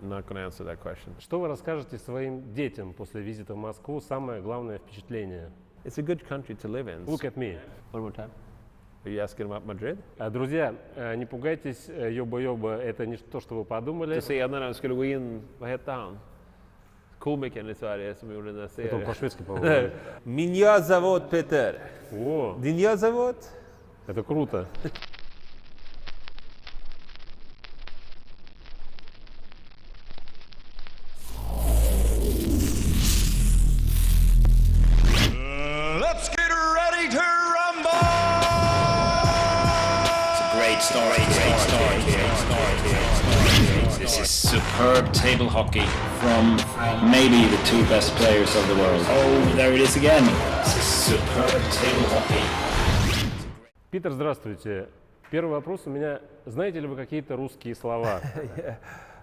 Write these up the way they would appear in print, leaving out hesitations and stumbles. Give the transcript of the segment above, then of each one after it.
I'm not going to answer that question. Что вы расскажете своим детям после визита в Москву? Самое главное впечатление? It's a good country to live in. Look at me. One more time. Are you asking about Madrid? Друзья, не пугайтесь, йоба-йоба, это не то, что вы подумали. Du säger när de skulle gå in, vad hette han? Komikern i Sverige som gjorde den där serien. Это он по-шведски, по-моему. Меня зовут Петер. О, Меня зовут? это круто. Let's get ready to rumble! It's a great story. This is superb table hockey from maybe the two best players of the world. Oh, there it is again. This is superb table hockey. Питер, здравствуйте. Первый вопрос у меня. Знаете ли вы какие-то русские слова? Yeah.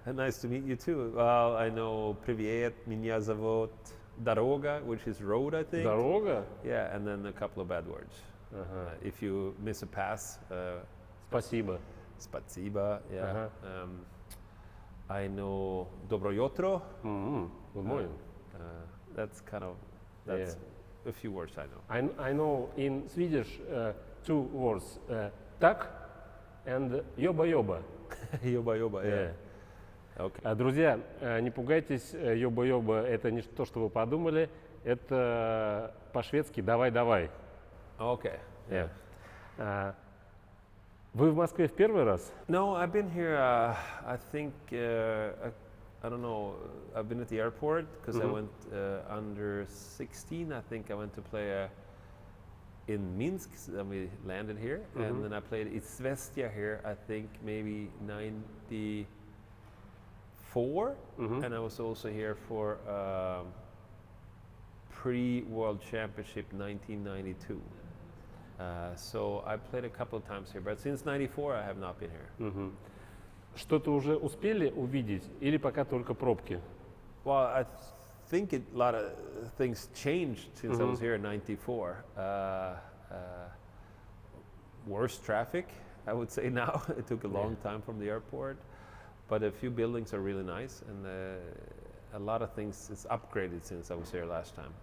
Nice to meet you too. Well, I know Привет, меня зовут, Дорога, which is road, I think. Дорога? Yeah, and then a couple of bad words. If you miss a pass, Спасибо. Спасибо. Yeah. Uh-huh. I know Dobro jutro. Good morning. That's a few words I know. I know in Swedish two words, так and йоба-йоба. Йоба-йоба, yeah. Okay. Друзья, не пугайтесь, йоба-йоба, это не то, что вы подумали, это по-шведски «давай-давай». Okay. Yeah. Вы в Москве в первый раз? No, I've been here, I think, I don't know, I've been at the airport because I went under 16, I think I went to play in Minsk, then we landed here, and then I played Izvestia here, I think maybe 94, and I was also here for pre-World Championship 1992. So I played a couple of times here, but since 94 I have not been here. Что-то уже успели увидеть или пока только пробки? Well, I think a lot of things changed since I was here in 94. Worse traffic, I would say now. It took a long time from the airport, but a few buildings are really nice, and a lot of things is upgraded since I was here last time.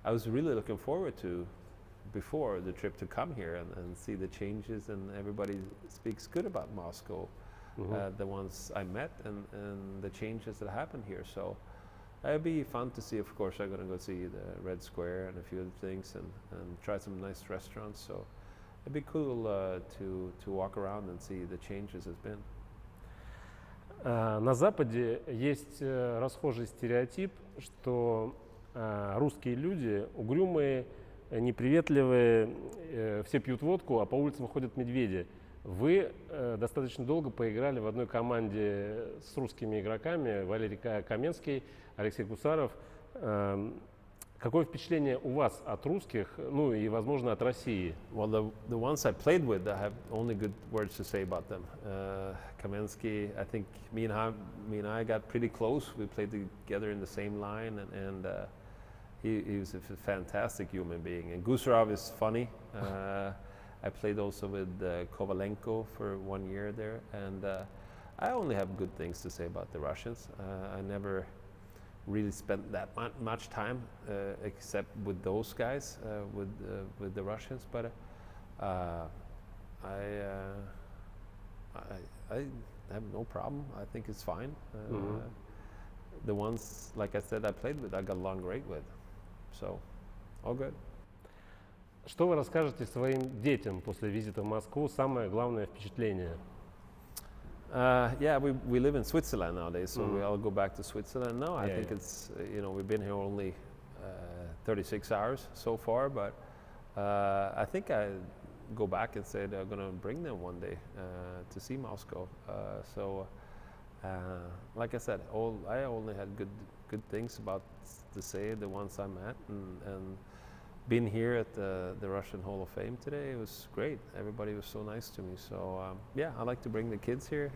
I was really looking forward to, before the trip, to come here and see the changes, and everybody speaks good about Moscow, the ones I met and the changes that happened here. So it'd be fun to see. Of course, I'm going to go see the Red Square and a few other things and try some nice restaurants. So it'd be cool to walk around and see the changes has been. На Западе есть расхожий стереотип, что русские люди угрюмые, неприветливые, все пьют водку, а по улицам ходят медведи. Вы достаточно долго поиграли в одной команде с русскими игроками, Валерий Каменский, Алексей Гусаров. Какое впечатление у вас от русских, ну и, возможно, от России? Well, the ones I played with, I have only good words to say about them. Kamensky, I think me and I got pretty close. We played together in the same line, and he was a fantastic human being. And Gusarov is funny. I played also with Kovalenko for 1 year there, and I only have good things to say about the Russians. I never really spent that much time except with those guys, with the Russians, but I have no problem. I think it's fine. The ones, like I said, I played with, I got along great with, so all good. Что вы расскажете своим детям после визита в Москву? Самое главное впечатление? Yeah, we live in Switzerland nowadays, so we all go back to Switzerland. No, I think it's, we've been here only 36 hours so far, but I think I go back and say they're going to bring them one day to see Moscow. So, like I said, I only had good things about to say, the ones I met, and been here at the Russian Hall of Fame today. It was great. Everybody was so nice to me. So yeah, I like to bring the kids here.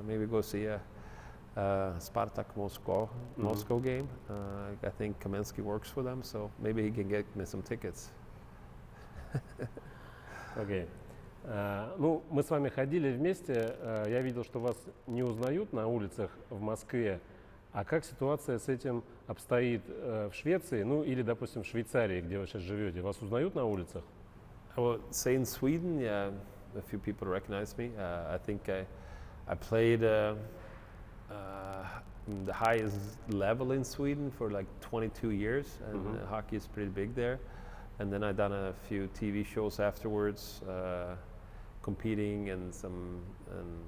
Maybe go see a Spartak Moscow game. I think Kamensky works for them, so maybe he can get me some tickets. Okay. Ну, мы с вами ходили вместе, я видел, что вас не узнают на улицах в Москве. А как ситуация с этим обстоит в Швеции, ну или, допустим, в Швейцарии, где вы сейчас живете? Вас узнают на улицах? I would say in Sweden, yeah, a few people recognize me. I think I played the highest level in Sweden for like 22 years, and hockey is pretty big there. And then I done a few TV shows afterwards, competing and some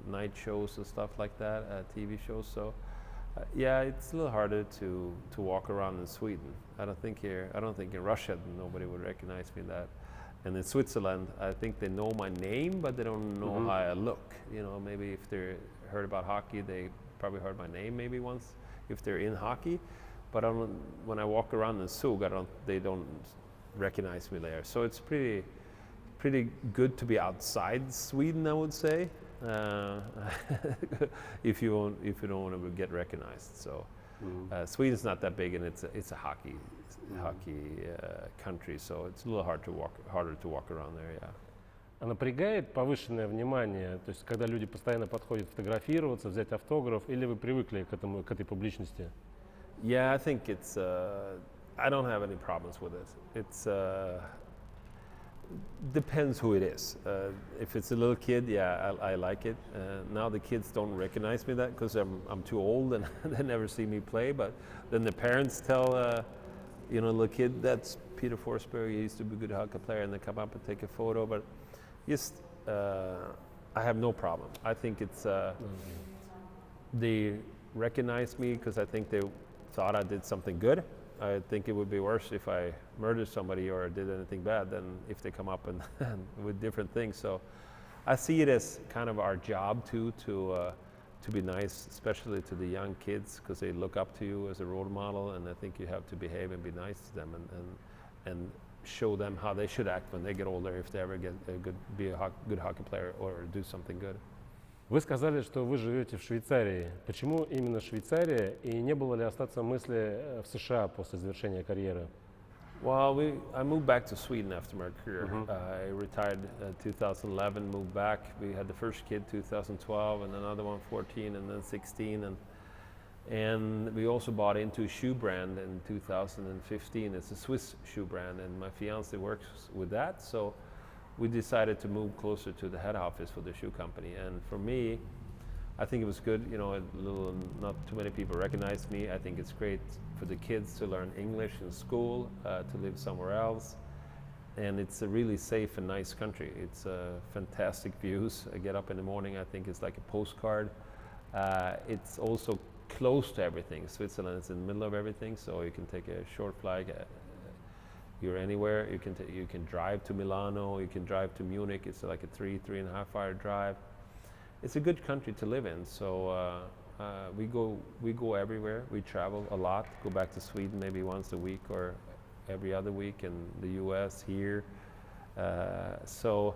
night shows and stuff like that, TV shows. So yeah, it's a little harder to walk around in Sweden. I don't think in Russia nobody would recognize me that. And in Switzerland, I think they know my name, but they don't know how I look. You know, maybe if they heard about hockey, they probably heard my name maybe once if they're in hockey. But when I walk around in Zug, they don't recognize me there. So it's pretty good to be outside Sweden, I would say, if you don't want to get recognized. So Sweden's not that big, and it's a hockey country, so it's a little harder to walk around there. Yeah. А напрягает повышенное внимание, то есть когда люди постоянно подходят фотографироваться, взять автограф, или вы привыкли к этой публичности? Yeah, I think it's. I don't have any problems with it. It's depends who it is. If it's a little kid, yeah, I like it. Now the kids don't recognize me that because I'm too old and they never see me play. But then the parents tell, the little kid, that's Peter Forssberg. He used to be a good hockey player, and they come up and take a photo. But just, I have no problem. I think it's they recognize me because I think they thought I did something good. I think it would be worse if I murdered somebody or did anything bad than if they come up and with different things. So I see it as kind of our job too to be nice, especially to the young kids, because they look up to you as a role model, and I think you have to behave and be nice to them and show them how they should act when they get older if they ever be a good hockey player or do something good. Вы сказали, что вы живете в Швейцарии. Почему именно Швейцария, и не было ли остаться мысли в США после завершения карьеры? Well, I moved back to Sweden after my career. I retired 2011, moved back. We had the first kid 2012, and another one 14, and then 16, and we also bought into a shoe brand in 2015. It's a Swiss shoe brand, and my fiance works with that, so we decided to move closer to the head office for the shoe company. And for me, I think it was good, not too many people recognize me. I think it's great for the kids to learn English in school, to live somewhere else. And it's a really safe and nice country. It's fantastic views. I get up in the morning, I think it's like a postcard. It's also close to everything. Switzerland is in the middle of everything, so you can take a short flight. You're anywhere. You can drive to Milano. You can drive to Munich. It's like a 3.5 hour drive. It's a good country to live in. So we go everywhere. We travel a lot. Go back to Sweden maybe once a week or every other week, in the U.S. here. So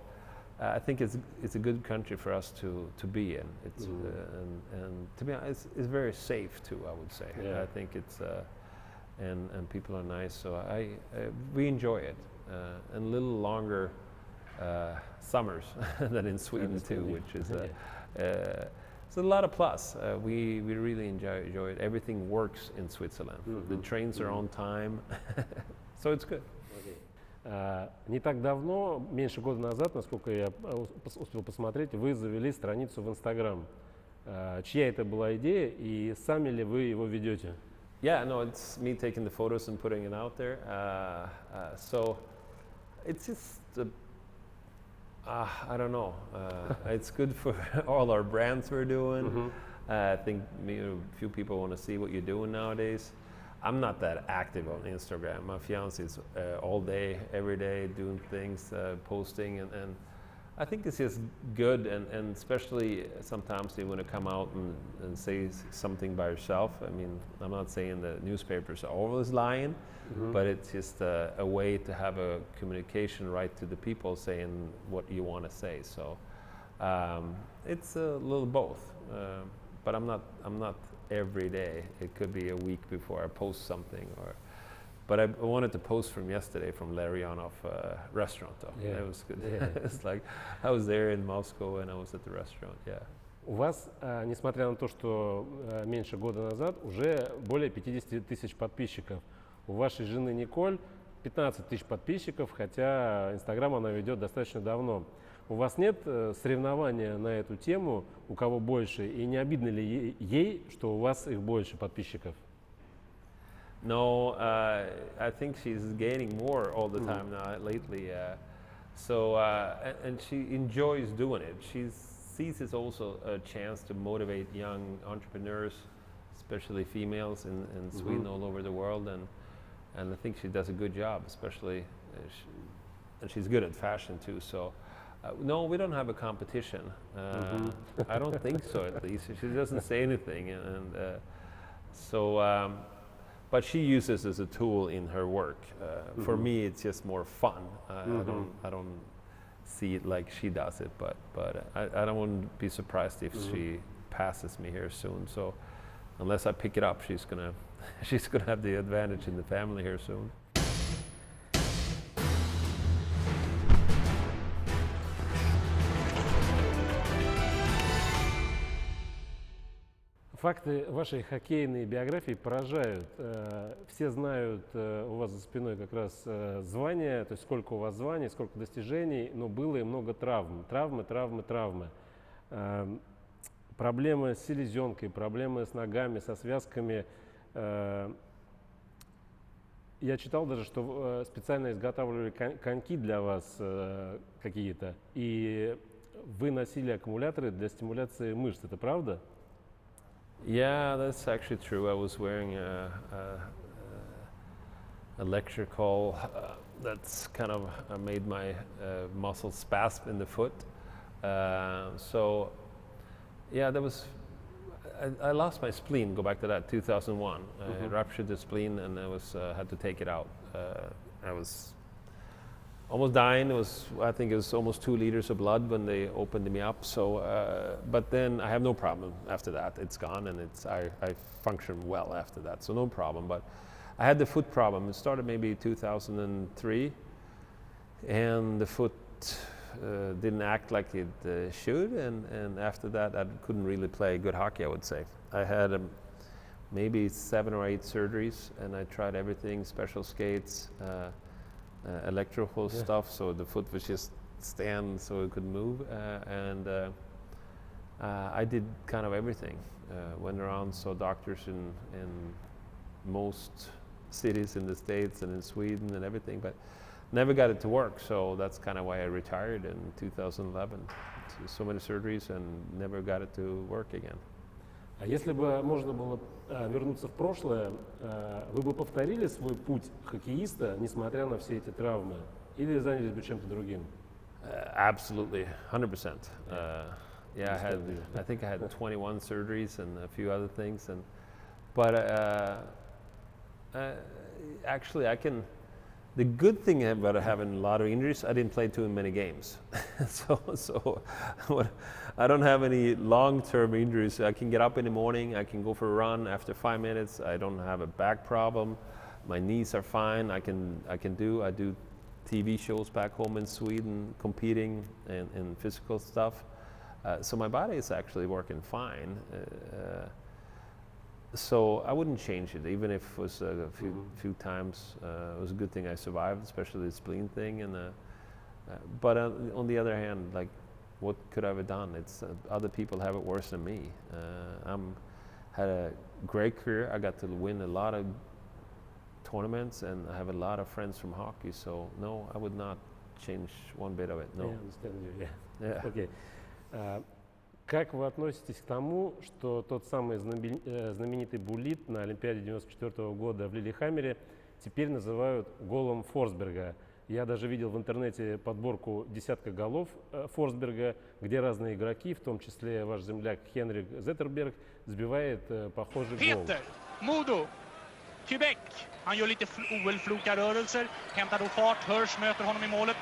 I think it's a good country for us to be in. It's and to be honest, it's very safe too, I would say. Yeah. I think it's. And people are nice, so we enjoy it, and a little longer summers than in Sweden too, which is it's a lot of plus. We really enjoy it. Everything works in Switzerland. The trains are on time, so it's good. Не так давно, меньше года назад, насколько я успел посмотреть, вы завели страницу в Инстаграм. Чья это была идея, и сами ли вы его ведете? Yeah, no, it's me taking the photos and putting it out there. So it's just, I don't know. It's good for all our brands we're doing. I think a few people want to see what you're doing nowadays. I'm not that active on Instagram. My fiance is all day, every day, doing things, posting, and I think it's just good, and especially sometimes they want to come out and say something by yourself. I mean, I'm not saying the newspapers are always lying, but it's just a way to have a communication right to the people saying what you want to say. So it's a little both, but I'm not every day. It could be a week before I post something, But I wanted to post from yesterday from Larionov restaurant though. Yeah. It was good. Yeah. It's like I was there in Moscow and I was at the restaurant. Yeah. У вас, несмотря на то, что меньше года назад, уже более 50 тысяч подписчиков. У вашей жены Николь 15 тысяч подписчиков, хотя Инстаграм она ведет достаточно давно. У вас нет соревнования на эту тему, у кого больше, и не обидно ли ей, что у вас их больше подписчиков? No, I think she's gaining more all the time now lately. And she enjoys doing it. She sees it also a chance to motivate young entrepreneurs, especially females in Sweden, all over the world, and I think she does a good job, especially, and she's good at fashion too. So, no, we don't have a competition. I don't think so, at least. She doesn't say anything, but she uses it as a tool in her work. For me, it's just more fun. I don't see it like she does it, but I don't want to be surprised if she passes me here soon. So, unless I pick it up, she's gonna have the advantage in the family here soon. Факты вашей хоккейной биографии поражают. Все знают у вас за спиной как раз звания, то есть сколько у вас званий, сколько достижений, но было и много травм. Травмы. Проблемы с селезенкой, проблемы с ногами, со связками. Я читал даже, что специально изготавливали коньки для вас какие-то, и вы носили аккумуляторы для стимуляции мышц. Это правда? Yeah, that's actually true. I was wearing a electrical that's kind of made my muscles spasm in the foot. So, yeah, that was. I lost my spleen. Go back to that 2001. I ruptured the spleen and I had to take it out. I was almost dying. I think it was almost 2 liters of blood when they opened me up. So, but then I have no problem after that. It's gone, and I function well after that. So no problem. But I had the foot problem. It started maybe 2003, and the foot didn't act like it should. And after that, I couldn't really play good hockey, I would say. I had maybe 7 or 8 surgeries, and I tried everything: special skates. Electrical stuff, so the foot was just stand so it could move, and I did kind of everything. Went around, saw doctors in most cities in the States and in Sweden and everything, but never got it to work. So that's kind of why I retired in 2011. So many surgeries and never got it to work again. А если бы можно было вернуться в прошлое, вы бы повторили свой путь хоккеиста, несмотря на все эти травмы, или занялись бы чем-то другим? Absolutely, 100%. Yeah, I think I had 21 surgeries and a few other things, but actually I can. The good thing about having a lot of injuries, I didn't play too many games. so I don't have any long-term injuries. I can get up in the morning, I can go for a run after 5 minutes. I don't have a back problem. My knees are fine. I do TV shows back home in Sweden, competing in physical stuff. So my body is actually working fine. So I wouldn't change it, even if it was a few times. It was a good thing I survived, especially the spleen thing. But on the other hand, like, what could I have done? It's other people have it worse than me. Had a great career. I got to win a lot of tournaments, and I have a lot of friends from hockey. So no, I would not change one bit of it. No. I understand you. Yeah. Okay. Как вы относитесь к тому, что тот самый знаменитый буллит на Олимпиаде 1994 года в Лиллехаммере теперь называют голом Форсберга? Я даже видел в интернете подборку десятка голов Форсберга, где разные игроки, в том числе ваш земляк Henrik Zetterberg, забивает похожий гол. Peter, Modo, Quebec. Han gör lite OL-floka rörelser, hämtar då fart. Hirsch möter honom i målet.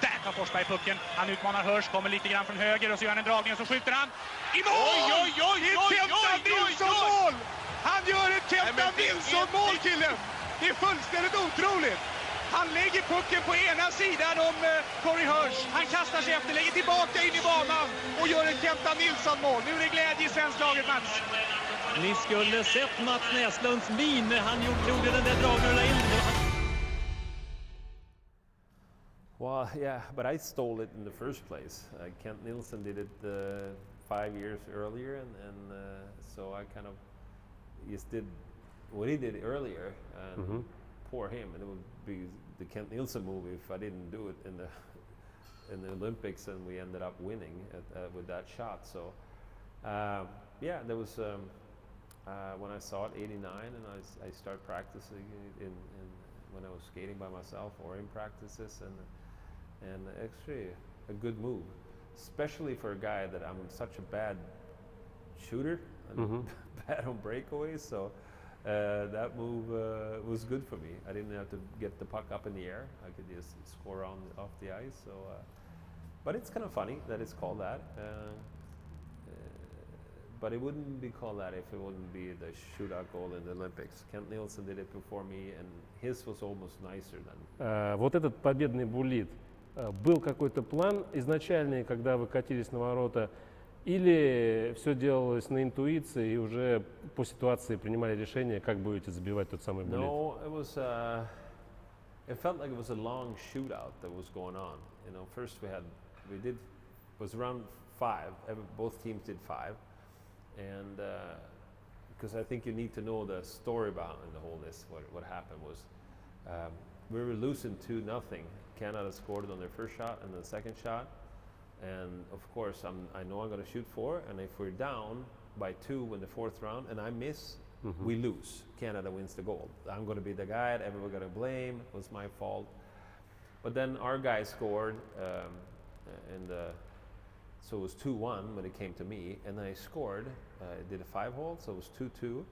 Där tar Forsberg pucken. Han utmanar Hirsch, kommer lite grann från höger och så gör han en dragning och så skjuter han. I mål! Oj! Ett Kenta Nilsson-mål! Han gör ett Kenta Nilsson-mål! Nilsson-mål, killen! Det är fullständigt otroligt! Han lägger pucken på ena sidan om Corey Hirsch. Han kastar sig efter, lägger tillbaka in i banan och gör ett Kenta Nilsson-mål. Nu är det glädje i svensklaget, Mats. Ni skulle sett Mats Näslunds min när han gjorde den där dragningen in. Well, yeah, but I stole it in the first place. Kent Nilsson did it 5 years earlier, and so I kind of just did what he did earlier, and poor him. And it would be the Kent Nilsson movie if I didn't do it in the Olympics, and we ended up winning with that shot. So yeah, there was when I saw it, '89, and I started practicing in when I was skating by myself or in practices, and actually a good move, especially for a guy that I'm such a bad shooter and bad on breakaways. So that move was good for me. I didn't have to get the puck up in the air. I could just score off the ice. So, but it's kind of funny that it's called that. But it wouldn't be called that if it wouldn't be the shootout goal in the Olympics. Kent Nilsson did it before me, and his was almost nicer than. Вот этот победный буллит, был какой-то план изначальный, когда вы катились на ворота, или все делалось на интуиции и уже по ситуации принимали решение, как будете забивать тот самый буллит? No, it was. It felt like it was a long shootout that was going on. You know, first was around 5. Both teams did 5. And because I think you need to know the story behind the whole this. What happened was we were losing 2-0. Canada scored on their first shot and the second shot, and of course I know I'm going to shoot 4. And if we're down by 2 in the 4th round and I miss, we lose. Canada wins the gold. I'm going to be the guy that everyone going to blame. It was my fault. But then our guy scored, so it was 2-1 when it came to me, and then I scored. I did a 5-hole, so it was 2-2,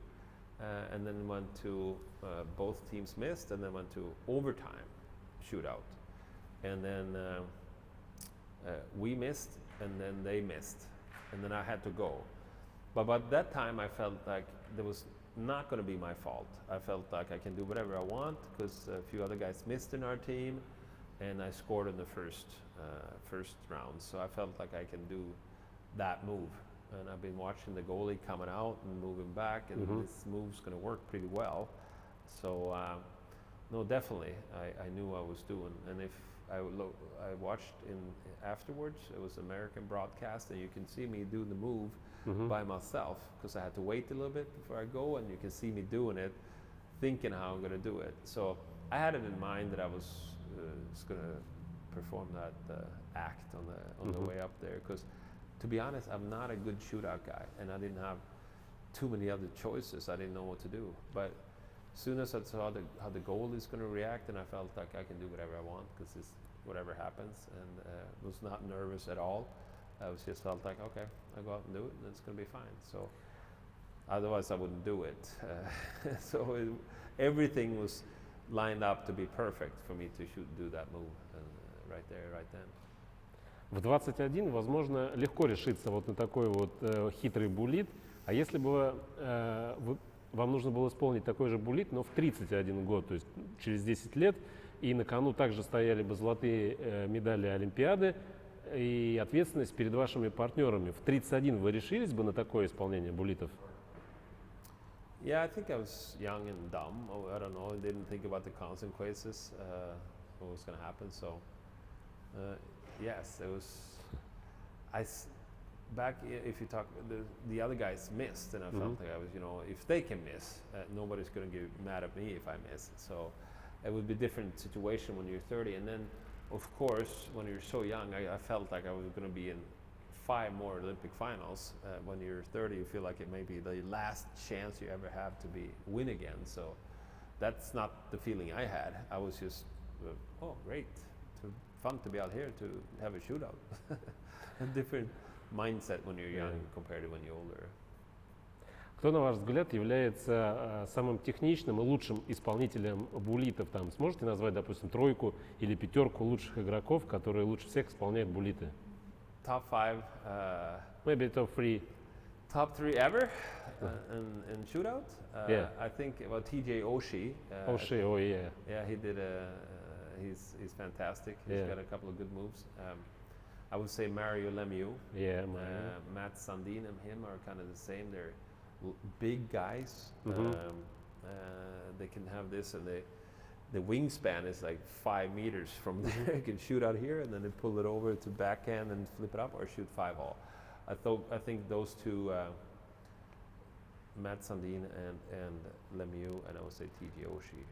and then went to both teams missed, and then went to overtime shootout, and then we missed, and then they missed, and then I had to go. But by that time, I felt like there was not going to be my fault. I felt like I can do whatever I want because a few other guys missed in our team, and I scored in the first round, so I felt like I can do that move. And I've been watching the goalie coming out and moving back, and this move's going to work pretty well. So no, definitely, I knew what I was doing. And if I watched afterwards, it was American broadcast, and you can see me do the move by myself because I had to wait a little bit before I go, and you can see me doing it, thinking how I'm going to do it. So I had it in mind that I was going to perform that act on the way up there, because to be honest, I'm not a good shootout guy, and I didn't have too many other choices. I didn't know what to do. But as soon as I saw how the goal is going to react, and I felt like I can do whatever I want because it's whatever happens, and was not nervous at all. I was just felt like, okay, I'll go out and do it, and it's going to be fine. So otherwise I wouldn't do it. So everything was lined up to be perfect for me to do that move, and right there, right then. В 21, возможно, легко решиться вот на такой вот хитрый буллит. А если бы вам нужно было исполнить такой же буллит, но в 31 год, то есть через 10 лет, и на кону также стояли бы золотые медали Олимпиады и ответственность перед вашими партнерами, в 31 вы решились бы на такое исполнение буллитов? Yeah, I think I was young and dumb. I don't know. I didn't think about the consequences, what was going to happen. So, yes, it was. Back if you talk, the other guys missed, and I felt like I was, if they can miss, nobody's going to get mad at me if I miss. So, it would be a different situation when you're 30. And then, of course, when you're so young, I felt like I was going to be in 5 more Olympic finals. When you're 30, you feel like it may be the last chance you ever have to win again. So that's not the feeling I had. I was just, oh, great, fun to be out here to have a shootout. A different mindset when you're young compared to when you're older. Кто, на ваш взгляд, является самым техничным и лучшим исполнителем буллитов? Там сможете назвать, допустим, 3 или 5 лучших игроков, которые лучше всех исполняют буллиты? Top 5. Maybe top 3. Top 3 ever in shootout. I think TJ Oshie. Oshie, oh yeah. Yeah, he did he's fantastic. He's got a couple of good moves. I would say Mario Lemieux. Yeah, Matt Sundin and him are kind of the same. They're big guys. They can have this, and the wingspan is like 5 meters from there. You can shoot out here, and then they pull it over to backhand and flip it up, or shoot 5-all. I think those two, Matt Sundin and Lemieux, and I would say TJ Oshie.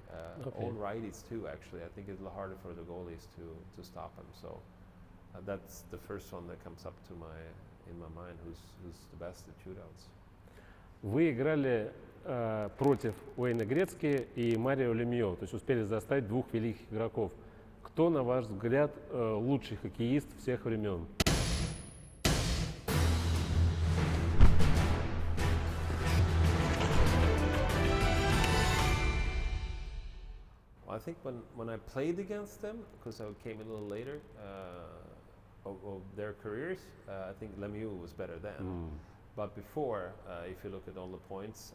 All righties too, actually. I think it's a little harder for the goalies to stop them. So that's the first one that comes up to in my mind. Who's the best at shootouts? Вы играли против Уэйна Грецки и Марио Лемьо, то есть успели застать двух великих игроков. Кто, на ваш взгляд, лучший хоккеист всех времен? I think when I played against them, because I came a little later of their careers, I think Lemieux was better then. But before, if you look at all the points,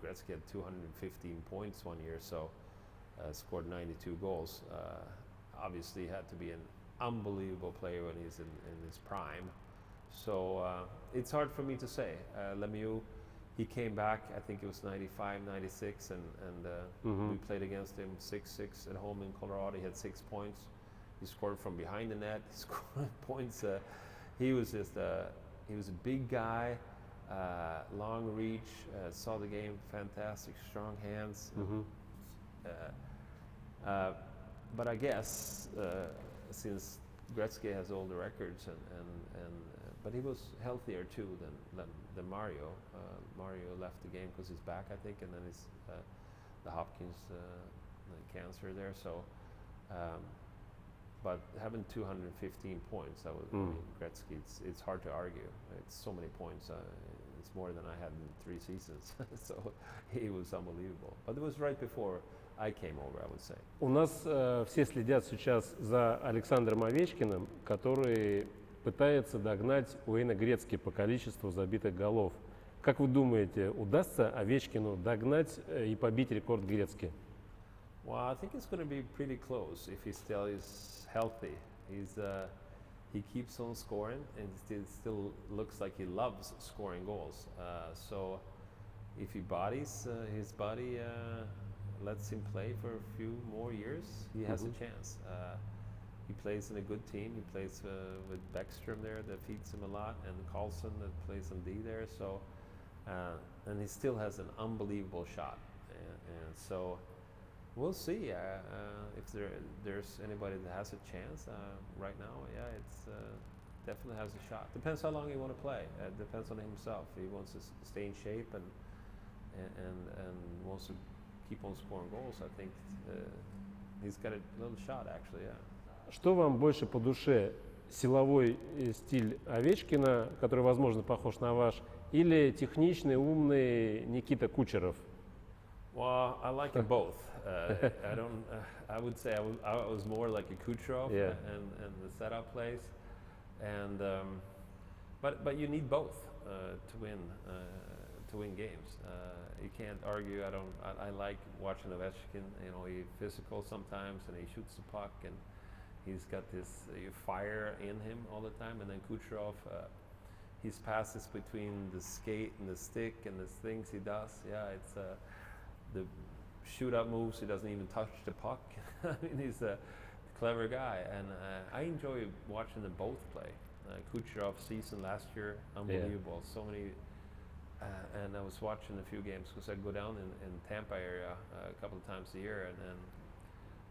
Gretzky had 215 points one year, so scored 92 goals. Obviously, he had to be an unbelievable player when he's in his prime. So it's hard for me to say. Lemieux, he came back, I think it was 95, 96, and we played against him 6-6 at home in Colorado. He had 6 points. He scored from behind the net. He scored points. He was just he was a big guy, long reach, saw the game, fantastic, strong hands. But I guess since Gretzky has all the records, but he was healthier too than Mario. Mario left the game because he's back, I think, and then it's the Hopkins cancer there. So, but having 215 points, that was I mean, Gretzky. It's hard to argue. It's so many points. It's more than I had in 3 seasons. So he was unbelievable. But it was right before I came over, I would say. У нас все следят сейчас за Александром Овечкиным, который пытается догнать Уэйна Грецки по количеству забитых голов. Как вы думаете, удастся Овечкину догнать и побить рекорд Грецки? Well, I think it's going to be pretty close if he still is healthy. He keeps on scoring, and still looks like he loves scoring goals. So if he bodies his body, lets him play for a few more years, he has a chance. He plays in a good team. He plays with Bäckström there that feeds him a lot, and Karlsson that plays on D there. So, and he still has an unbelievable shot. And so, we'll see if there's anybody that has a chance. Right now, yeah, it's definitely has a shot. Depends how long he want to play. Depends on himself. He wants to stay in shape and wants to keep on scoring goals. I think he's got a little shot actually. Yeah. Что вам больше по душе? Силовой стиль Овечкина, который, возможно, похож на ваш, или техничный, умный Никита Кучеров? Well, I like them both. I don't. I would say I was more like a Kucherov and the setup plays, and but you need both to win games. You can't argue. I like watching Ovechkin. You know, he's physical sometimes, and he shoots the puck, and he's got this fire in him all the time. And then Kucherov, his passes between the skate and the stick and the things he does. Yeah, it's the shootout moves. He doesn't even touch the puck. I mean, he's a clever guy, and I enjoy watching them both play. Kucherov's season last year, unbelievable. So many. And I was watching a few games because I go down in Tampa area a couple of times a year, and then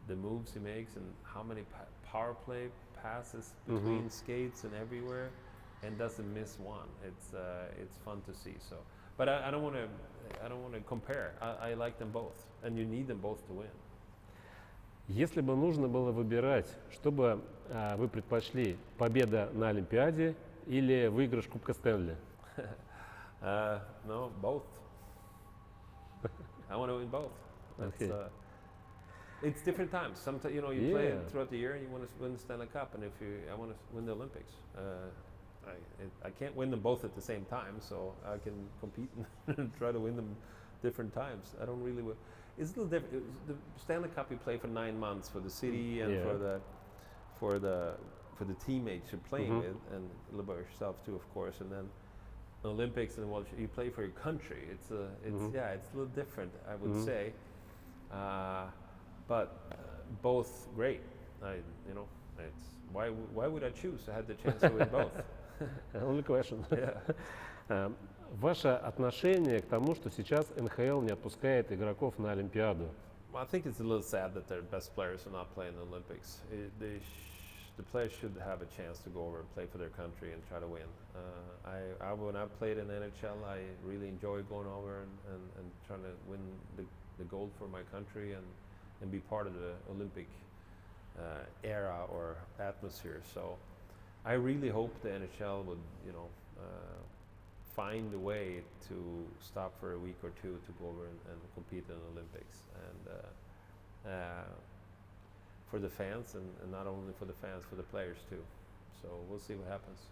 the moves he makes and how many power play passes between skates and everywhere, and doesn't miss one. It's fun to see. So, but I don't want to compare. I like them both, and you need them both to win. Если бы нужно было выбирать, что бы вы предпочли, победа на Олимпиаде или выигрыш Кубка Стэнли? No, both. I want to win both. Okay. It's different times. Sometimes you play it throughout the year and you want to win the Stanley Cup, and I want to win the Olympics. I can't win them both at the same time, so I can compete and try to win them different times. I don't really. It's a little different. The Stanley Cup you play for 9 months for the city and for the teammates you're playing with, and a little bit yourself too, of course. And then Olympics and you play for your country. It's a little different, I would say. But both great. It's why would I choose? I had the chance to win both. Only question. Yeah. Ваше отношение к тому, что сейчас НХЛ не отпускает игроков на Олимпиаду? Well, I think it's a little sad that their best players are not playing the Olympics. The players should have a chance to go over and play for their country and try to win. When I played in NHL, I really enjoyed going over and trying to win the gold for my country and be part of the Olympic era or atmosphere. So I really hope the NHL would, find a way to stop for a week or two to go over and compete in the Olympics. And for the fans, and not only for the fans, for the players too. So we'll see what happens.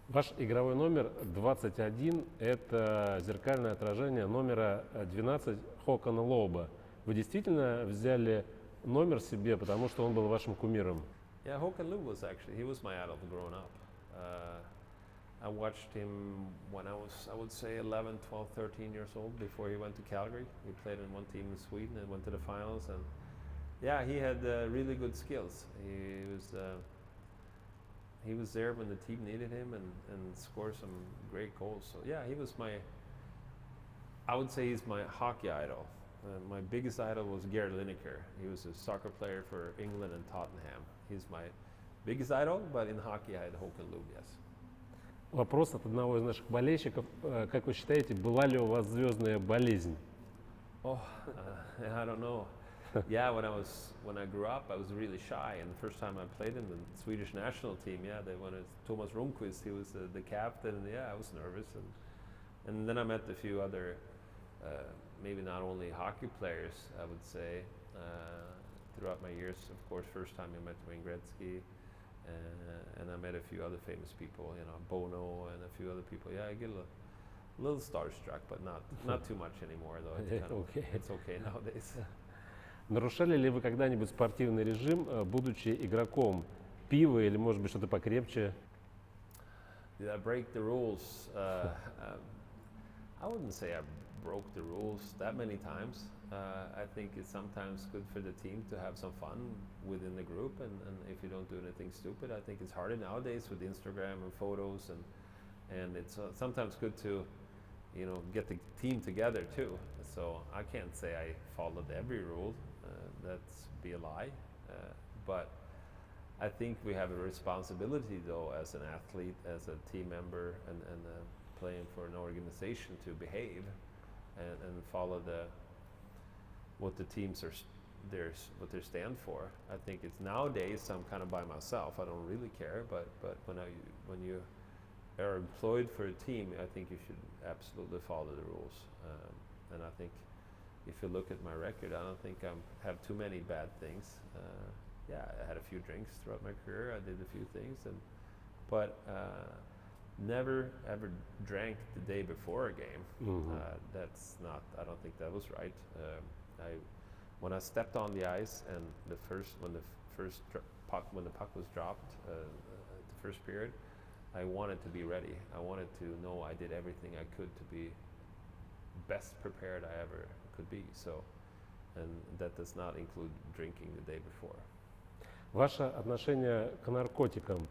Ваш игровой номер 21 – это зеркальное отражение номера 12 Хокона Лоуба. Вы действительно взяли номер себе, потому что он был вашим кумиром? Yeah, Håkan Loob he was my idol growing up. I watched him when I was, I would say, 11, 12, 13 years old before he went to Calgary. He played in one team in Sweden and went to the finals. And yeah, he had really good skills. He was there when the team needed him and scored some great goals. So yeah, I would say he's my hockey idol. My biggest idol was Gary Lineker. He was a soccer player for England and Tottenham. He's my biggest idol, but in hockey I had Håkan Loob, yes. Вопрос от одного из наших болельщиков. Как вы считаете, была ли у вас звездная болезнь? I don't know. Yeah, when I grew up, I was really shy, and the first time I played in the Swedish national team, they wanted Thomas Rundqvist. He was the captain, and I was nervous, and then I met a few other, maybe not only hockey players, I would say, throughout my years. Of course, first time I met Wayne Gretzky, and I met a few other famous people, Bono and a few other people. Yeah, I get a little starstruck, but not too much anymore, though. It's okay nowadays. Нарушали ли вы когда-нибудь спортивный режим, будучи игроком? Пиво или, может быть, что-то покрепче? Did I break the rules? I wouldn't say I broke the rules that many times. I think it's sometimes good for the team to have some fun within the group, and if you don't do anything stupid, I think it's harder nowadays with Instagram and photos, and it's sometimes good to get the team together too. So I can't say I followed every rule. That's be a lie. But I think we have a responsibility, though, as an athlete, as a team member, and playing for an organization, to behave and follow what the teams what they stand for. I think it's nowadays I'm kind of by myself. I don't really care, but when you are employed for a team, I think you should absolutely follow the rules. And I think if you look at my record, I don't think I have too many bad things. I had a few drinks throughout my career. I did a few things, but never ever drank the day before a game. That's not. I don't think that was right. When I stepped on the ice and when the puck was dropped, the first period, I wanted to be ready. I wanted to know I did everything I could to be best prepared I ever could be. So, and that does not include drinking the day before. Ваше отношение к наркотикам.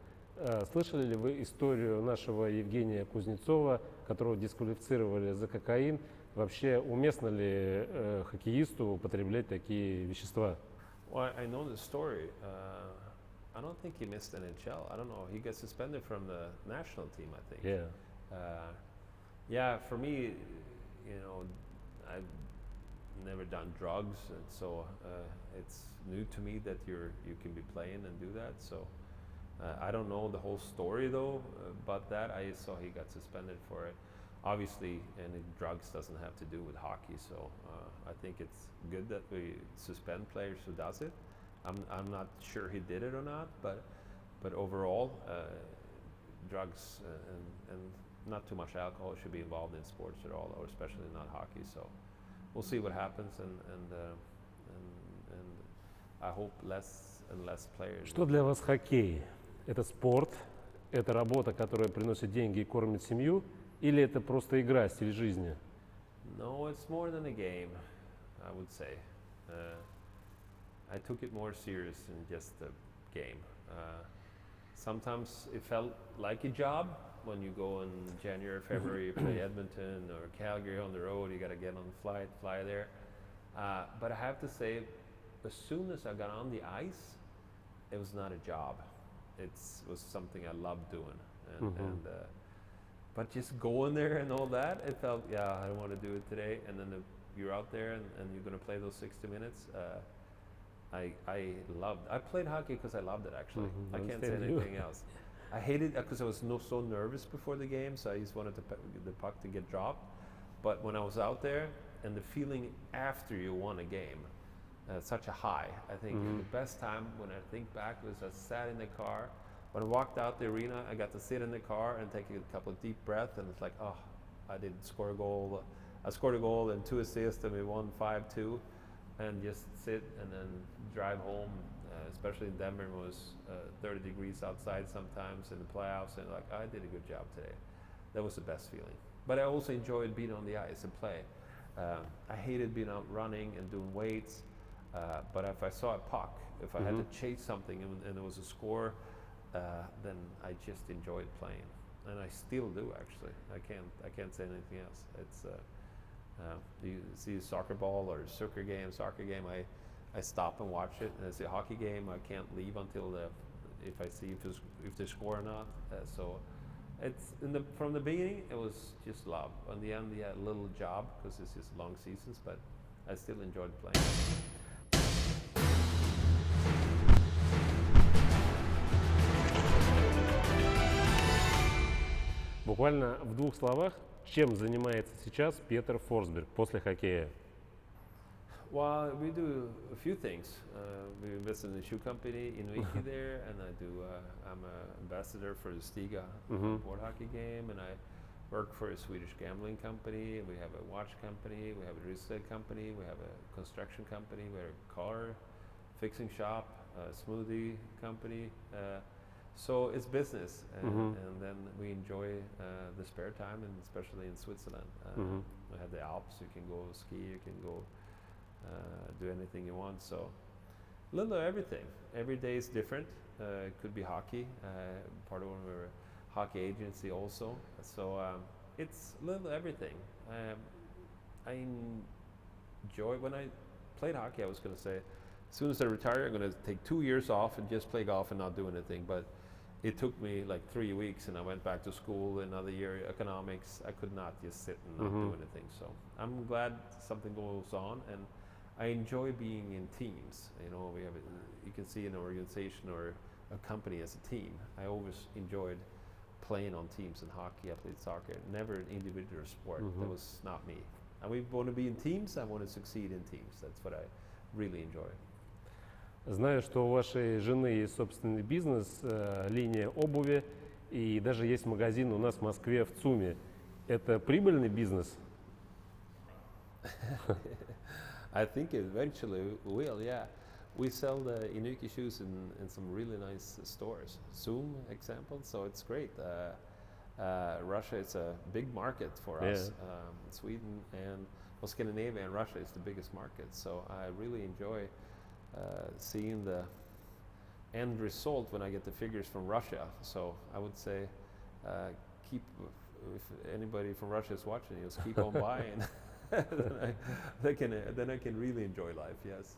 Слышали ли вы историю нашего Евгения Кузнецова, которого дисквалифицировали за кокаин? Вообще, уместно ли хоккеисту употреблять такие вещества? Well, I know the story. I don't think he missed NHL. I don't know. He got suspended from the national team, I think. Yeah. For me, I've never done drugs, and so it's new to me that you can be playing and do that. So I don't know the whole story though, but that I saw he got suspended for it. Obviously, any drugs doesn't have to do with hockey, so I think it's good that we suspend players who does it. I'm not sure he did it or not, but overall, drugs and not too much alcohol should be involved in sports at all, or especially not hockey. So we'll see what happens, and I hope less and less players. Что для вас хоккей? Это спорт, это работа, которая приносит деньги и кормит семью, или это просто игра, стиль жизни? No, it's more than a game, I would say. I took it more serious than just a game. Sometimes it felt like a job when you go in January, February, you play Edmonton or Calgary on the road, you got to get on the flight, fly there. But I have to say, as soon as I got on the ice, it was not a job. It was something I loved doing. But just going there and all that, it felt, yeah, I don't want to do it today. And then you're out there and you're going to play those 60 minutes. I played hockey because I loved it, actually. I can't say anything else. I hated it because I was so nervous before the game, so I just wanted the puck to get dropped. But when I was out there, and the feeling after you won a game, such a high. I think the best time when I think back was I sat in the car. When I walked out the arena, I got to sit in the car and take a couple of deep breaths, and it's like, oh, I didn't score a goal. I scored a goal and 2 assists, and we won 5-2, and just sit and then drive home. Especially in Denver, it was 30 degrees outside sometimes in the playoffs, and like, I did a good job today. That was the best feeling. But I also enjoyed being on the ice and play. I hated being out running and doing weights, but if I saw a puck, if I had to chase something and there was a score, then I just enjoyed playing, and I still do, actually. I can't say anything else. It's you see a soccer ball or soccer game, I stop and watch it. And it's a hockey game, I can't leave until if I see if they score or not. So it's from the beginning it was just love. In the end, yeah, a little job because it's just long seasons, but I still enjoyed playing. Буквально в 2 словах, чем занимается сейчас Петер Форсберг после хоккея? Well, we do a few things. We invest in a shoe company in Wiki there, and I'm an ambassador for the STIGA board hockey game, and I work for a Swedish gambling company. We have a watch company, we have a real estate company, we have a construction company, we have a car fixing shop, a smoothie company. So it's business, and then we enjoy the spare time, and especially in Switzerland. We have the Alps, you can go ski, you can go do anything you want. So a little of everything. Every day is different. It could be hockey, part of our hockey agency also. So it's a little of everything. I enjoy, when I played hockey, I was going to say, as soon as I retire, I'm going to take 2 years off and just play golf and not do anything. But it took me like 3 weeks, and I went back to school another year, economics. I could not just sit and not do anything. So I'm glad something goes on, and I enjoy being in teams. You know, you can see an organization or a company as a team. I always enjoyed playing on teams in hockey. I played soccer, never an individual sport. That was not me. And we want to be in teams. I want to succeed in teams. That's what I really enjoy. Знаю, что у вашей жены есть собственный бизнес, линия обуви, и даже есть магазин у нас в Москве в ЦУМе. Это прибыльный бизнес? I think eventually will, yeah. We sell the Inuki shoes in some really nice stores. Zoom example, so it's great. Russia is a big market for us. Sweden and Scandinavia and Russia is the biggest market. So I really enjoy seeing the end result when I get the figures from Russia. So I would say if anybody from Russia is watching, just keep on buying. then I can really enjoy life, yes.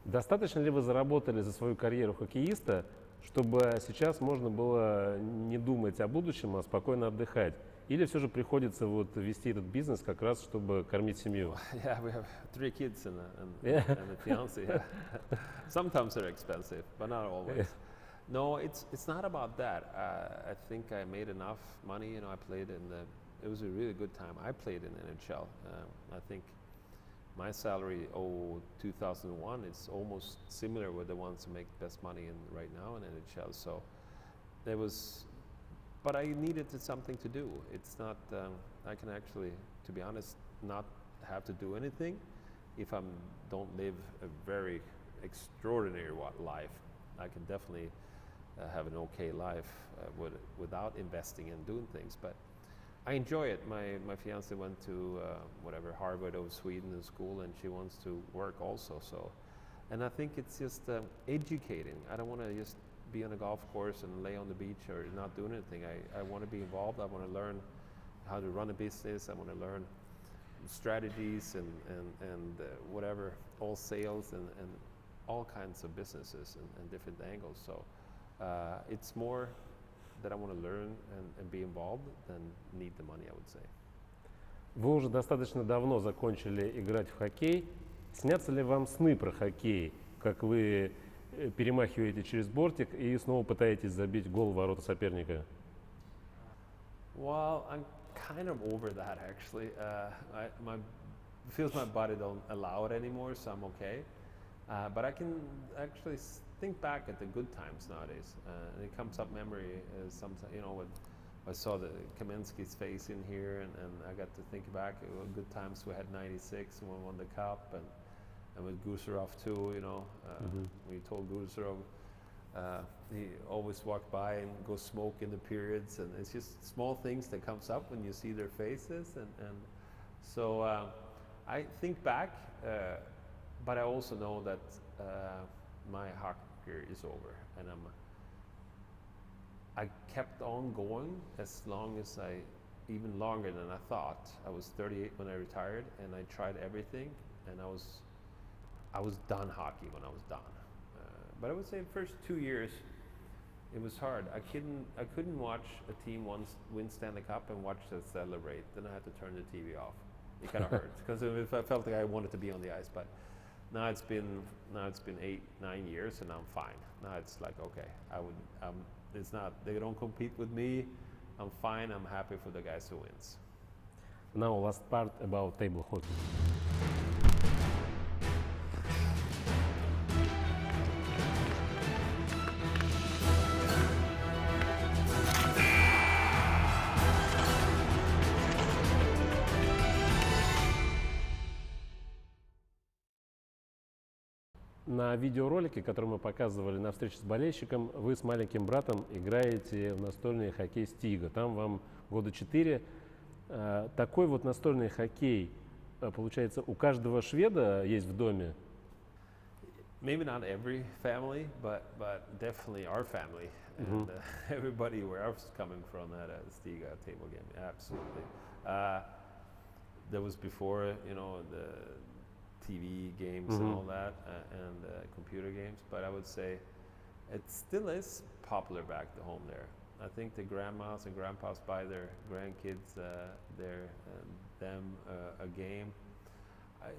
Достаточно ли вы заработали за свою карьеру хоккеиста, чтобы сейчас можно было не думать о будущем, а спокойно отдыхать? Или все же приходится вот вести этот бизнес как раз, чтобы кормить семью? Yeah, we have 3 kids and a fiance. Yeah. Sometimes they're expensive, but not always. No, it's not about that. I think I made enough money. You know, I played it was a really good time. I played in NHL. I think my salary 2001 is almost similar with the ones who make best money right now in NHL. So there was but I needed something to do. It's not, I can actually, to be honest, not have to do anything if I don't live a very extraordinary life. I can definitely have an okay life without investing and doing things, but I enjoy it. My fiance went to Harvard of Sweden in school, and she wants to work also. So, and I think it's just educating. I don't want to just be on a golf course and lay on the beach or not do anything. I want to be involved. I want to learn how to run a business. I want to learn strategies and whatever, all sales and all kinds of businesses and different angles. So it's more that I want to learn and be involved than need the money, I would say. Вы уже достаточно давно закончили играть в хоккей. Снятся ли вам сны про хоккей, как вы перемахиваете через бортик и снова пытаетесь забить гол в ворота соперника? Well, I'm kind of over that actually. Feels my body don't allow it anymore, so I'm okay. But I can actually think back at the good times nowadays. And it comes up memory sometimes, you know, when I saw the Kamensky's face in here, and I got to think back at good times we had '96 when we won the cup, and with Gusarov too, you know. We told Gusarov he always walked by and go smoke in the periods, and it's just small things that comes up when you see their faces, and so I think back, but I also know that my hockey career is over, and I kept on going as long as even longer than I thought. I was 38 when I retired, and I tried everything, and I was done hockey when I was done. But I would say the first 2 years, it was hard. I couldn't watch a team win Stanley Cup and watch them celebrate. Then I had to turn the TV off. It kind of hurt because I felt like I wanted to be on the ice. But now it's been 8-9 years, and I'm fine. Now it's like, okay, it's not, they don't compete with me. I'm fine. I'm happy for the guys who wins. Now last part about table hockey. На видеоролике, который мы показывали на встрече с болельщиком, вы с маленьким братом играете в настольный хоккей STIGA. Там вам года 4. Такой вот настольный хоккей, получается, у каждого шведа есть в доме? Maybe not every family, but definitely our family. And everybody where I was coming from had a STIGA table game. Absolutely. That was before, you know, the TV games and all that, and computer games, but I would say it still is popular back to home there. I think the grandmas and grandpas buy their grandkids a game.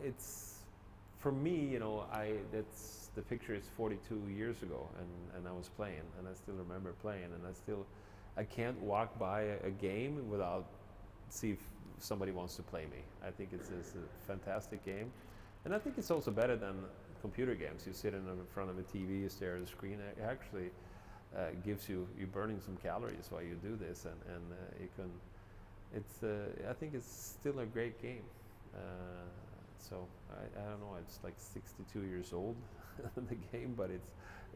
It's for me, you know, that's the picture is 42 years ago, and I was playing, and I still remember playing, and I can't walk by a game without see if somebody wants to play me. I think it's a fantastic game. And I think it's also better than computer games. You sit in front of a TV, you stare at a screen. It actually gives you're burning some calories while you do this, and you can. I think it's still a great game. So I don't know. It's like 62 years old, the game, but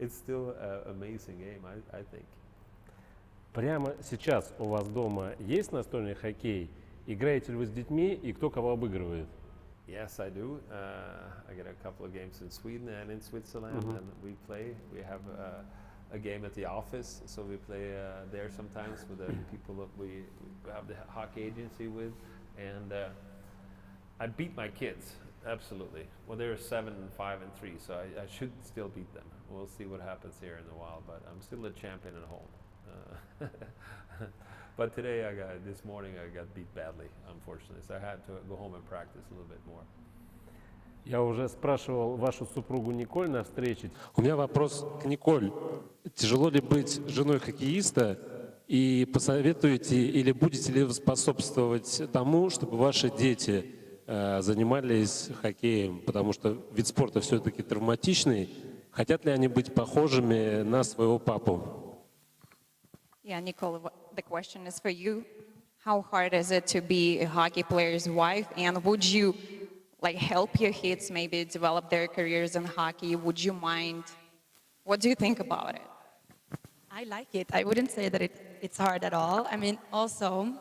it's still an amazing game. I think. Прямо сейчас у вас дома есть настольный хоккей? Играете ли вы с детьми, и кто кого обыгрывает? Yes, I do. I get a couple of games in Sweden and in Switzerland, and we play. We have a game at the office, so we play there sometimes with the people that we have the hockey agency with. And I beat my kids, absolutely. Well, they're 7, 5, and 3, so I should still beat them. We'll see what happens here in a while, but I'm still a champion at home. But today, this morning, I got beat badly, unfortunately, so I had to go home and practice a little bit more. Я уже спрашивал вашу супругу Николь на встрече. У меня вопрос к Николь. Тяжело ли быть женой хоккеиста? И посоветуете или будете ли вы способствовать тому, чтобы ваши дети занимались хоккеем? Потому что вид спорта все-таки травматичный. Хотят ли они быть похожими на своего папу? Yeah, Nicole, the question is for you. How hard is it to be a hockey player's wife? And would you like help your kids maybe develop their careers in hockey? Would you mind? What do you think about it? I like it. I wouldn't say that it's hard at all. I mean, also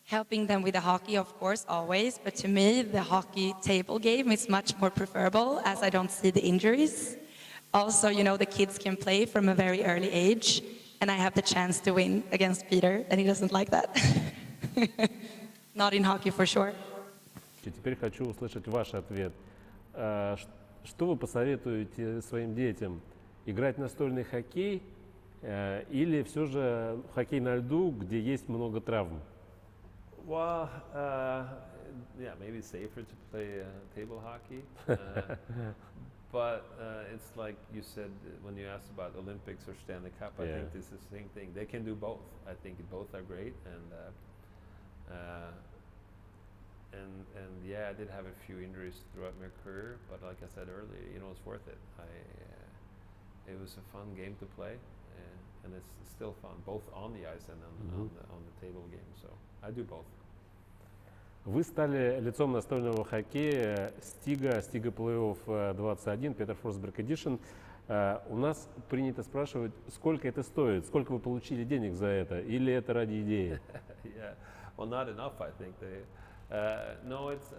helping them with the hockey, of course, always. But to me, the hockey table game is much more preferable as I don't see the injuries. Also, you know, the kids can play from a very early age, and I have the chance to win against Peter, and he doesn't like that. Not in hockey for sure. Теперь хочу услышать ваш ответ. Что вы посоветуете своим детям? Играть в настольный хоккей или все же хоккей на льду, где есть много травм? Well, yeah, maybe safer to play table hockey. But it's like you said when you asked about Olympics or Stanley Cup, I think this is the same thing. They can do both. I think both are great. And yeah, I did have a few injuries throughout my career, but like I said earlier, you know, it's worth it. It was a fun game to play, and it's still fun, both on the ice and on the table game. So I do both. Вы стали лицом настольного хоккея STIGA PLAY OFF 21, PETER FORSBERG EDITION. У нас принято спрашивать, сколько это стоит, сколько вы получили денег за это, или это ради идеи? Yeah, well, not enough, I think. No, it's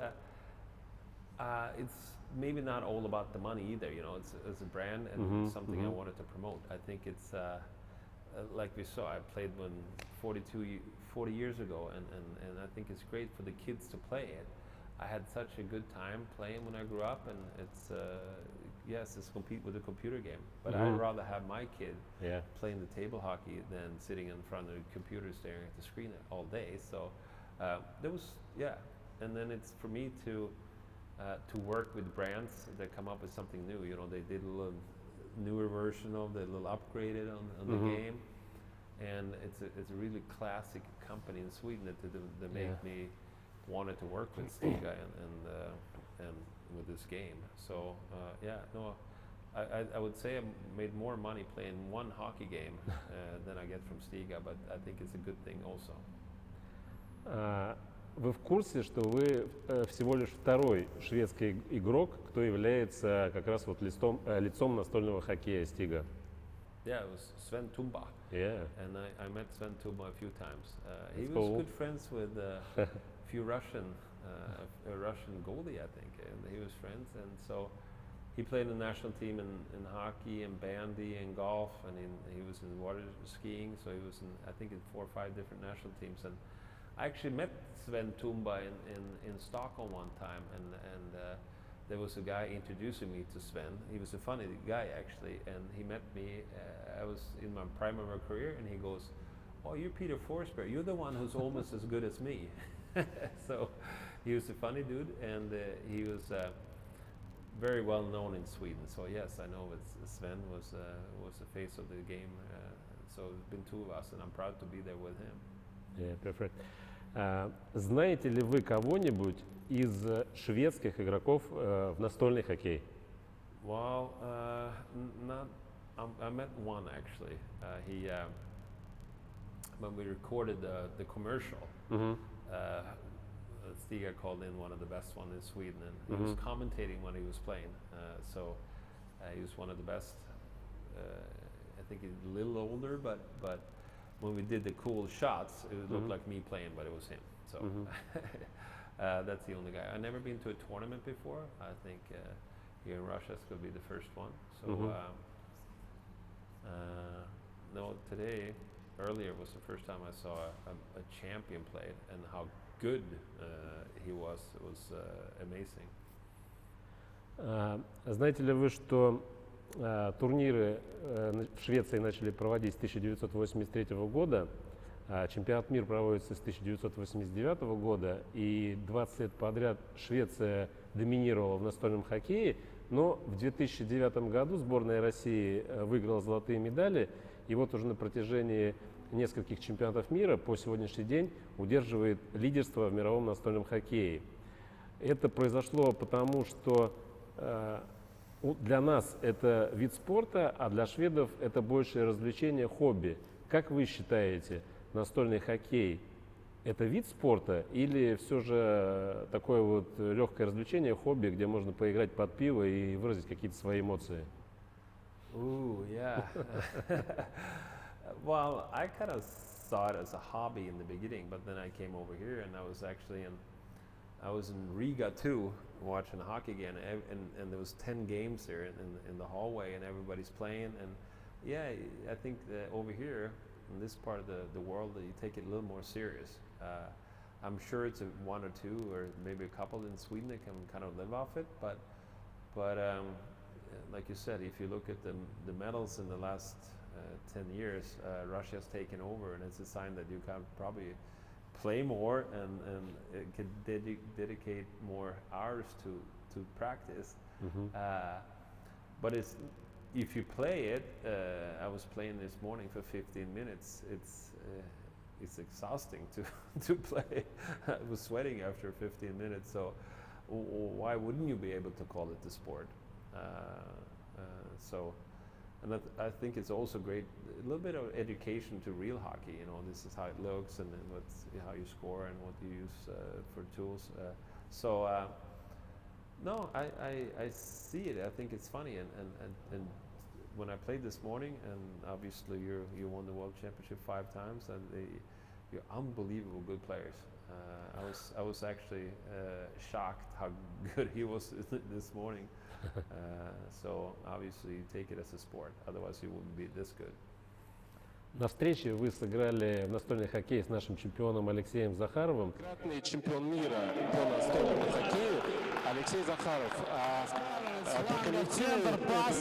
maybe not all about the money either. You know, it's a brand and something I wanted to promote. I think it's like we saw. I played when 40 years ago, and I think it's great for the kids to play it. I had such a good time playing when I grew up, and it's yes, it's compete with a computer game. But I'd rather have my kid playing the table hockey than sitting in front of the computer staring at the screen all day. So there was and then it's for me to work with brands that come up with something new. You know, they did a little newer version of it, a little upgraded on the game. And it's a really classic company in Sweden that made me wanted to work with STIGA and with this game. So I would say I made more money playing one hockey game than I get from STIGA, but I think it's a good thing also. Вы в курсе, что вы всего лишь второй шведский игрок, кто является как раз вот лицом настольного хоккея STIGA? Yeah, it was Sven Tumba. Yeah. And I met Sven Tumba a few times. He was cool. good friends with a few Russian goalie, I think, and he was friends. And so he played in the national team in hockey and bandy and golf, and he was in water skiing. So he was I think in 4 or 5 different national teams. And I actually met Sven Tumba in Stockholm one time, and there was a guy introducing me to Sven. He was a funny guy actually, and he met me. I was in my prime of my career, and he goes, "Oh, you're Peter Forssberg. You're the one who's almost as good as me." So he was a funny dude, and he was very well known in Sweden. So yes, I know Sven was the face of the game. So it's been 2 of us, and I'm proud to be there with him. Yeah, perfect. Знаете ли вы кого-нибудь из шведских игроков в настольный хоккей? Well, I met one actually. He when we recorded the commercial, STIGA called in one of the best one in Sweden, and he was commentating when he was playing. So he was one of the best. I think he's a little older, but when we did the cool shots, it looked like me playing, but it was him. So that's the only guy. I've never been to a tournament before. I think here in Russia it's going to be the first one. So no, earlier was the first time I saw a champion play, and how good he was. It was amazing. Знаете ли вы, что турниры в Швеции начали проводить с 1983 года, чемпионат мира проводится с 1989 года, и 20 лет подряд Швеция доминировала в настольном хоккее, но в 2009 году сборная России выиграла золотые медали, и вот уже на протяжении нескольких чемпионатов мира по сегодняшний день удерживает лидерство в мировом настольном хоккее. Это произошло потому, что для нас это вид спорта, а для шведов это большее развлечение, хобби. Как вы считаете, настольный хоккей – это вид спорта или все же такое вот легкое развлечение, хобби, где можно поиграть под пиво и выразить какие-то свои эмоции? Ooh, yeah. Well, I kind of saw it as a hobby in the beginning, but then I came over here and I was in Riga too, watching hockey again, and there was 10 games there in the hallway, and everybody's playing. And yeah, I think that over here in this part of the world, that you take it a little more serious. I'm sure it's one or two, or maybe a couple in Sweden that can kind of live off it, but like you said, if you look at the medals in the last 10 years, Russia's taken over, and it's a sign that you can probably play more and it could dedicate more hours to practice. But if you play it, I was playing this morning for 15 minutes. It's exhausting to play. I was sweating after 15 minutes. So why wouldn't you be able to call it the sport? And I think it's also great, a little bit of education to real hockey. You know, this is how it looks, and then how you score and what you use for tools. No, I see it. I think it's funny, and when I played this morning, and obviously you won the World Championship 5 times, and you're unbelievable good players. I was actually shocked how good he was this morning. So obviously you take it as a sport, otherwise you wouldn't be this good. На встрече вы сыграли в настольный хоккей с нашим чемпионом Алексеем Захаровым. Кратный чемпион мира по настольному хоккею Алексей Захаров. Центр, пас,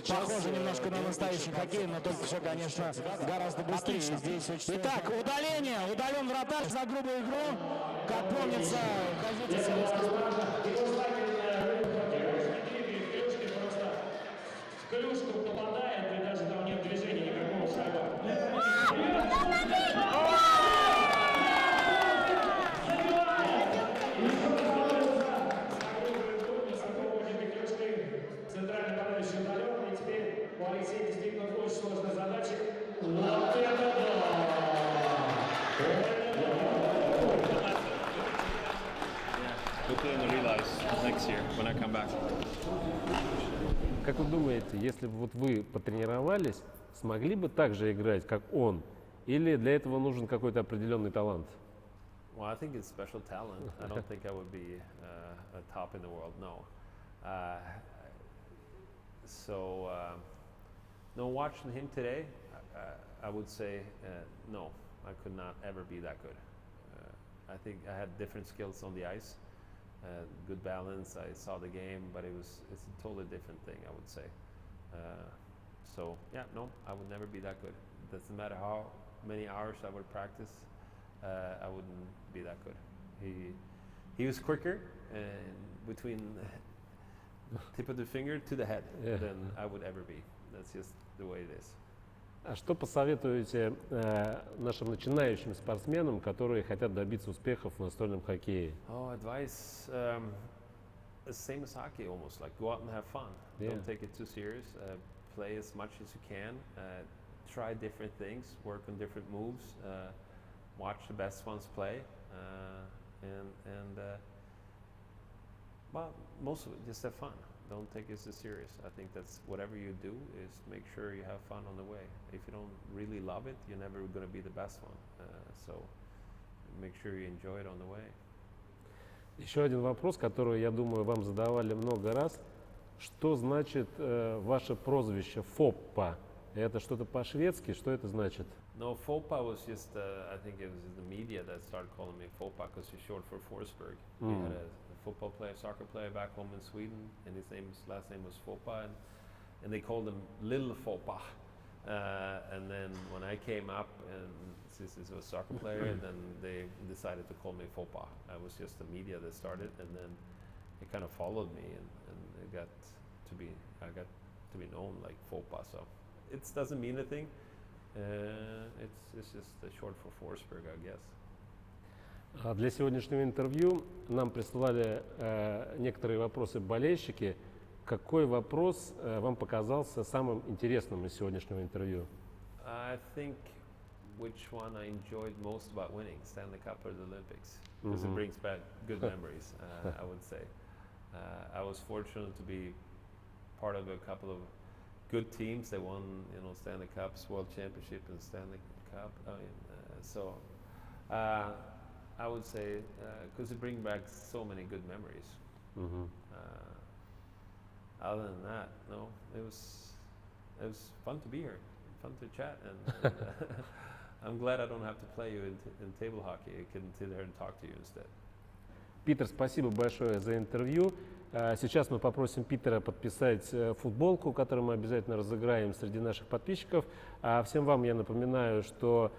похоже немножко на настоящий хоккей, но только все, конечно, гораздо быстрее. Здесь очень... Итак, удален вратарь за грубую игру. Как помнится, клюшку попадает, и даже там нет движения никакого шага. Центральный подающий удален, и теперь у Алексея действительно очень сложная задача. Вот это да! We'll play on the real ice next year when I come back. Как вы думаете, если бы вот вы потренировались, смогли бы так же играть, как он? Или для этого нужен какой-то определенный талант? Well, I think it's special talent. I don't think I would be a top in the world, no. No, watching him today, I would say no, I could not ever be that good. I think I had different skills on the ice. Good balance. I saw the game, but it's a totally different thing, I would say. So yeah, no, I would never be that good. Doesn't matter how many hours I would practice, I wouldn't be that good. He was quicker and between tip of the finger to the head than I would ever be. That's just the way it is. А что посоветуете нашим начинающим спортсменам, которые хотят добиться успехов в настольном хоккее? Oh, advice, the same as hockey almost, like go out and have fun. Don't take it too serious. Play as much as you can. Try different things, work on different moves, watch the best ones play, well, most of it, just have fun. Don't take it so serious. I think that's whatever you do is make sure you have fun on the way. If you don't really love it, you're never going to be the best one. So make sure you enjoy it on the way. Еще один вопрос, который, я думаю, вам задавали много раз. Что значит ваше прозвище Фоппа? Это что-то по-шведски? Что это значит? No, Foppa was just, I think it was the media that started calling me Foppa because he's short for Forsberg. We had a football player, soccer player back home in Sweden, and his last name was Foppa, and they called him Little Foppa. And then when I came up, and since he was a soccer player, then they decided to call me Foppa. I was just the media that started, and then it kind of followed me, and I got to be known like Foppa. So it doesn't mean anything. It's just short for Forsberg, I guess. Для сегодняшнего интервью нам прислали некоторые вопросы болельщики. Какой вопрос вам показался самым интересным из сегодняшнего интервью? I think which one I enjoyed most about winning, Stanley Cup or the Olympics, because it brings back good memories, I would say. I was fortunate to be part of a couple of good teams. They won, you know, Stanley Cups, World Championship, and Stanley Cup. So I would say because it brings back so many good memories. Other than that, no, it was fun to be here, fun to chat, and I'm glad I don't have to play you in table hockey. I can sit there and talk to you instead. Питер, спасибо большое за интервью. Сейчас мы попросим Питера подписать футболку, которую мы обязательно разыграем среди наших подписчиков. А всем вам я напоминаю, что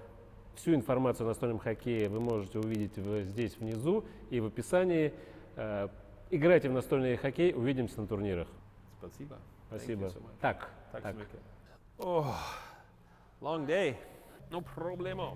всю информацию о настольном хоккее вы можете увидеть здесь внизу и в описании. Играйте в настольный хоккей, увидимся на турнирах. Спасибо. Спасибо. So Так. Oh, long day. No problemo.